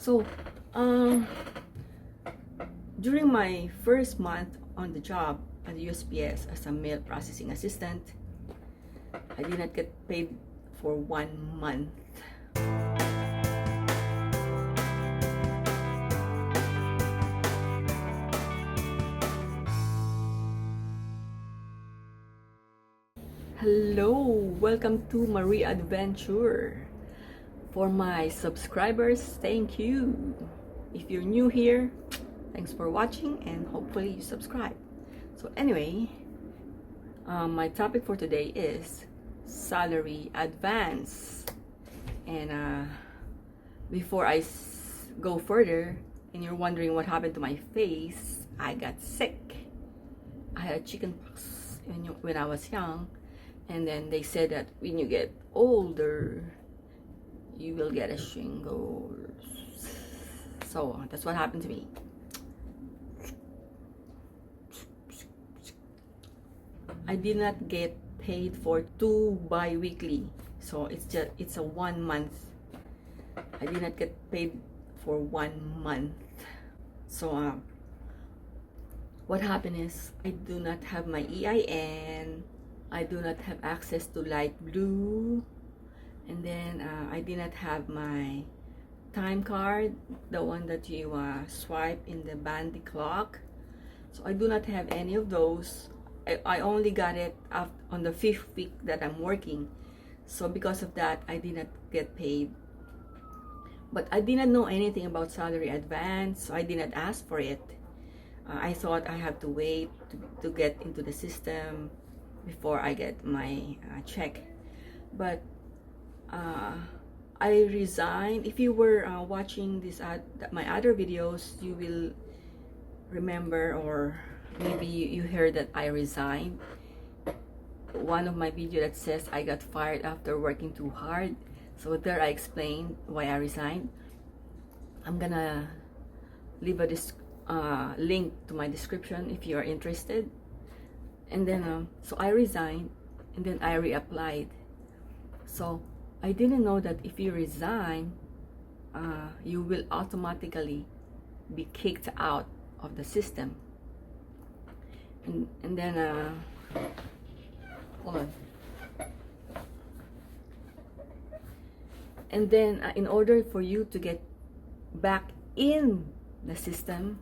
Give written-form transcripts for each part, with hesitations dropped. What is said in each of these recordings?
So, um, during my first month on the job at the USPS as a mail processing assistant, I did not get paid for 1 month. Hello, welcome to Marie Adventure. For my subscribers, thank you. If you're new here, thanks for watching and hopefully you subscribe. So anyway, my topic for today is salary advance. And before I go further, and you're wondering what happened to my face, I got sick. I had chickenpox when I was young, and then they said that when you get older, you will get a shingles. So that's what happened to me. I did not get paid for 2 bi-weekly, so it's a 1 month. I did not get paid for 1 month. So what happened is I do not have my EIN. I do not have access to light blue, and then I did not have my time card, the one that you swipe in the bandy clock. So I do not have any of those. I only got it on the 5th week that I'm working. So because of that, I did not get paid. But I did not know anything about salary advance, so I did not ask for it. I thought I have to wait to get into the system before I get my check. But I resigned. If you were watching my other videos, you will remember, or maybe you heard that I resigned. One of my video that says I got fired after working too hard. So there I explained why I resigned. I'm gonna leave a link to my description if you are interested. And then so I resigned, and then I reapplied. So I didn't know that if you resign, you will automatically be kicked out of the system. And then hold on. And then in order for you to get back in the system,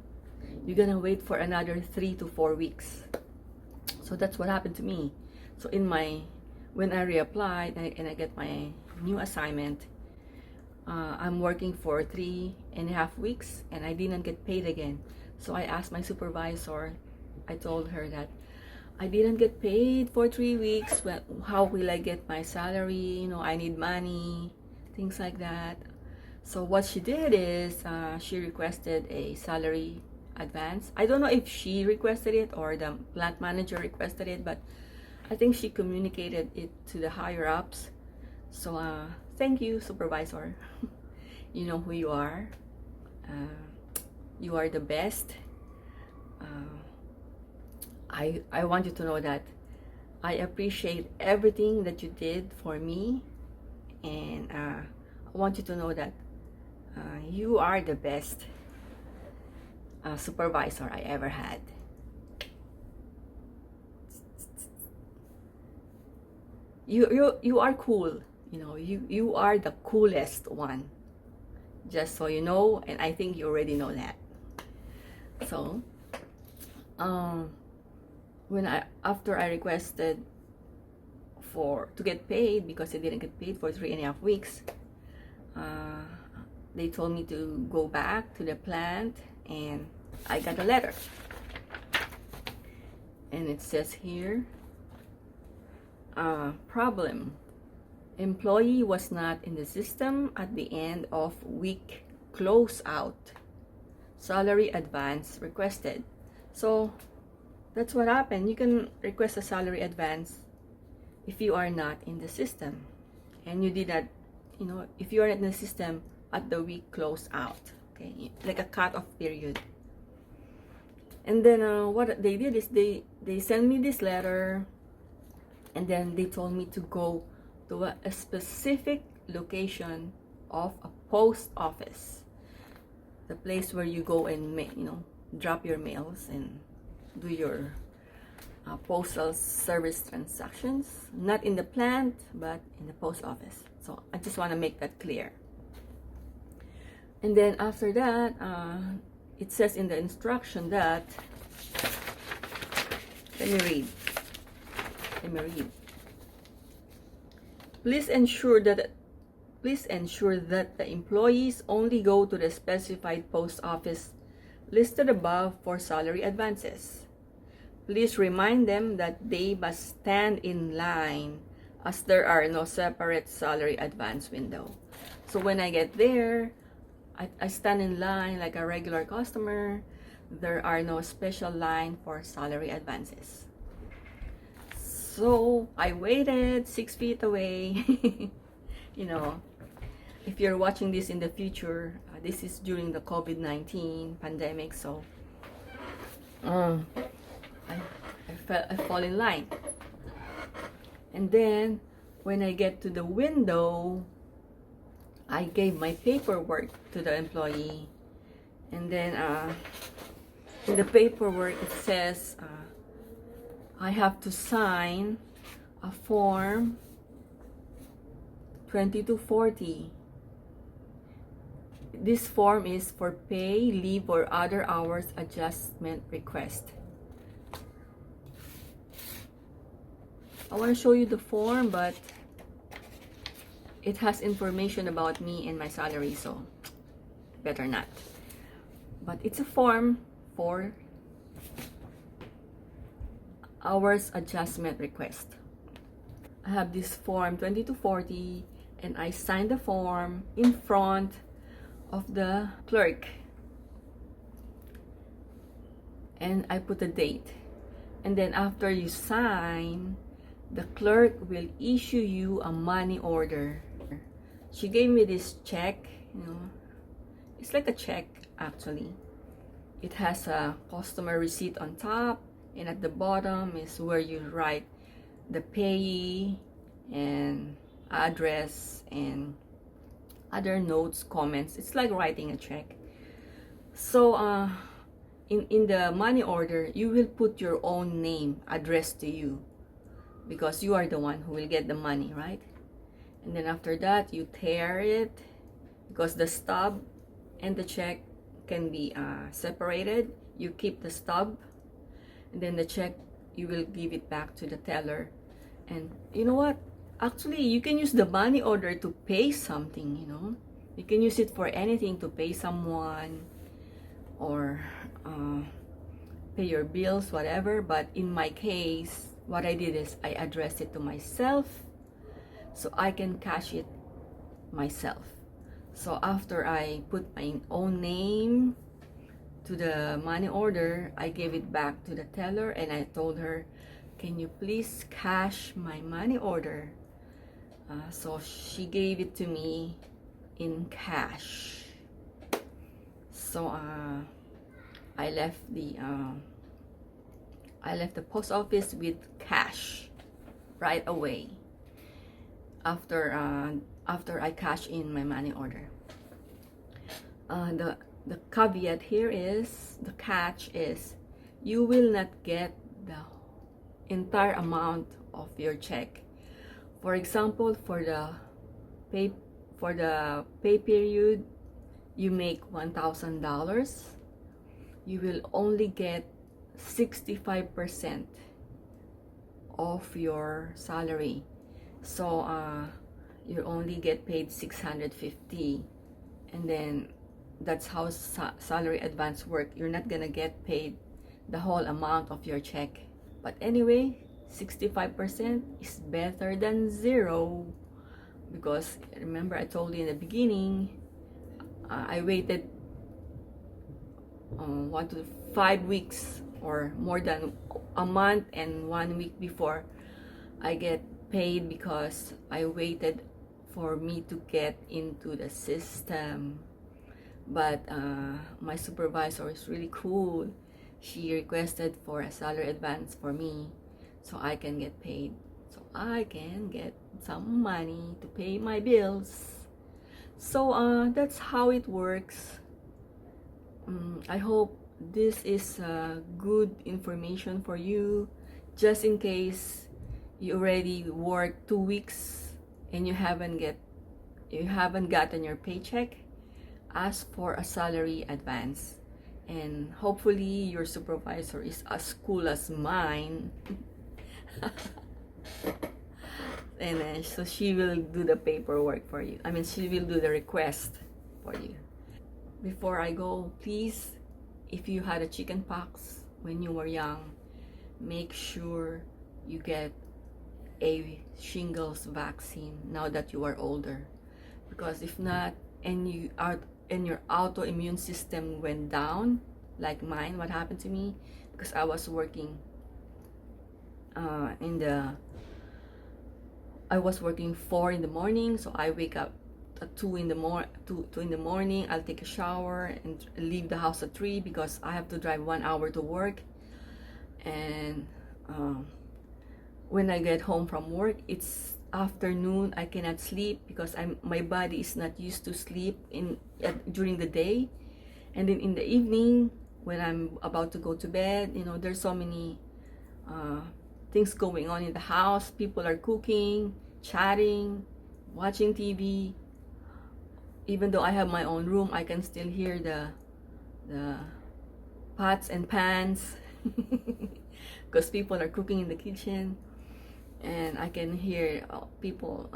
you're gonna wait for another 3 to 4 weeks. So that's what happened to me. So when I reapplied and I get my new assignment, I'm working for 3.5 weeks and I didn't get paid again. So I asked my supervisor, I told her that I didn't get paid for 3 weeks. Well, how will I get my salary? You know, I need money, things like that. So what she did is she requested a salary advance. I don't know if she requested it or the plant manager requested it, but I think she communicated it to the higher ups. So thank you, supervisor. You know who you are. You are the best. I want you to know that I appreciate everything that you did for me, and I want you to know that you are the best supervisor I ever had. You are cool. You know, you are the coolest one. Just so you know, and I think you already know that. So after I requested to get paid, because I didn't get paid for 3.5 weeks, they told me to go back to the plant, and I got a letter, and it says here, problem: employee was not in the system at the end of week closeout. Salary advance requested. So that's what happened. You can request a salary advance if you are not in the system, and you did that. You know, if you are in the system at the week closeout, okay, like a cut-off period. And then what they did is they sent me this letter, and then they told me to go to a specific location of a post office. the place where you go and drop your mails and do your postal service transactions, not in the plant but in the post office. So I just want to make that clear. And then after that, it says in the instruction that, let me read. Please ensure that the employees only go to the specified post office listed above for salary advances. Please remind them that they must stand in line as there are no separate salary advance window. So when I get there, I stand in line like a regular customer. There are no special line for salary advances. So I waited 6 feet away. If you're watching this in the future, this is during the COVID-19 pandemic, so I fall in line. And then when I get to the window, I gave my paperwork to the employee, and then in the paperwork it says I have to sign a form 2240. This form is for pay, leave, or other hours adjustment request. I want to show you the form, but it has information about me and my salary, so better not. But it's a form for hours adjustment request. I have this form 2240, and I signed the form in front of the clerk, and I put a date. And then after you sign, the clerk will issue you a money order. She gave me this check, it's like a check actually. It has a customer receipt on top, and at the bottom is where you write the payee and address and other notes, comments. It's like writing a check. So in the money order, you will put your own name addressed to you, because you are the one who will get the money, right? And then after that, you tear it, because the stub and the check can be separated. You keep the stub, and then the check, you will give it back to the teller. And you know what? Actually, you can use the money order to pay something, You can use it for anything, to pay someone or pay your bills, whatever. But in my case, what I did is I addressed it to myself so I can cash it myself. So after I put my own name to the money order, I gave it back to the teller, and I told her, can you please cash my money order? So she gave it to me in cash. So I left the post office with cash right away after I cash in my money order. The caveat here is, the catch is, you will not get the entire amount of your check. For example, for the pay period, you make $1,000, you will only get 65% of your salary. So you only get paid $650, and then that's how salary advance work. You're not gonna get paid the whole amount of your check. But anyway, 65% is better than zero, because remember I told you in the beginning, I waited 1 to 5 weeks or more than a month and 1 week before I get paid, because I waited for me to get into the system. But my supervisor is really cool. She requested for a salary advance for me so I can get paid, so I can get some money to pay my bills. So that's how it works. I hope this is good information for you, just in case you already worked 2 weeks and you haven't gotten your paycheck. Ask for a salary advance, and hopefully your supervisor is as cool as mine. And so she will do the paperwork for you. I mean, she will do the request for you. Before I go, please, if you had a chicken pox when you were young, make sure you get a shingles vaccine now that you are older, because if not, and your autoimmune system went down like mine, what happened to me, because I was working I was working 4 in the morning, so I wake up at 2 in the morning. I'll take a shower and leave the house at 3 because I have to drive 1 hour to work. And when I get home from work, it's afternoon. I cannot sleep because my body is not used to sleep during the day. And then in the evening, when I'm about to go to bed, there's so many things going on in the house. People are cooking, chatting, watching TV. Even though I have my own room, I can still hear the pots and pans because people are cooking in the kitchen, and I can hear people.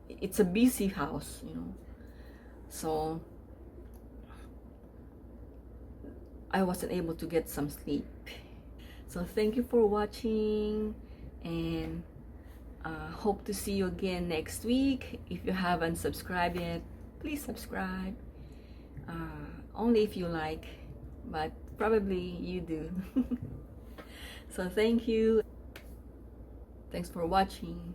It's a busy house, so I wasn't able to get some sleep. So thank you for watching, and hope to see you again next week. If you haven't subscribed yet, please subscribe. Only if you like, but probably you do. So thank you. Thanks for watching.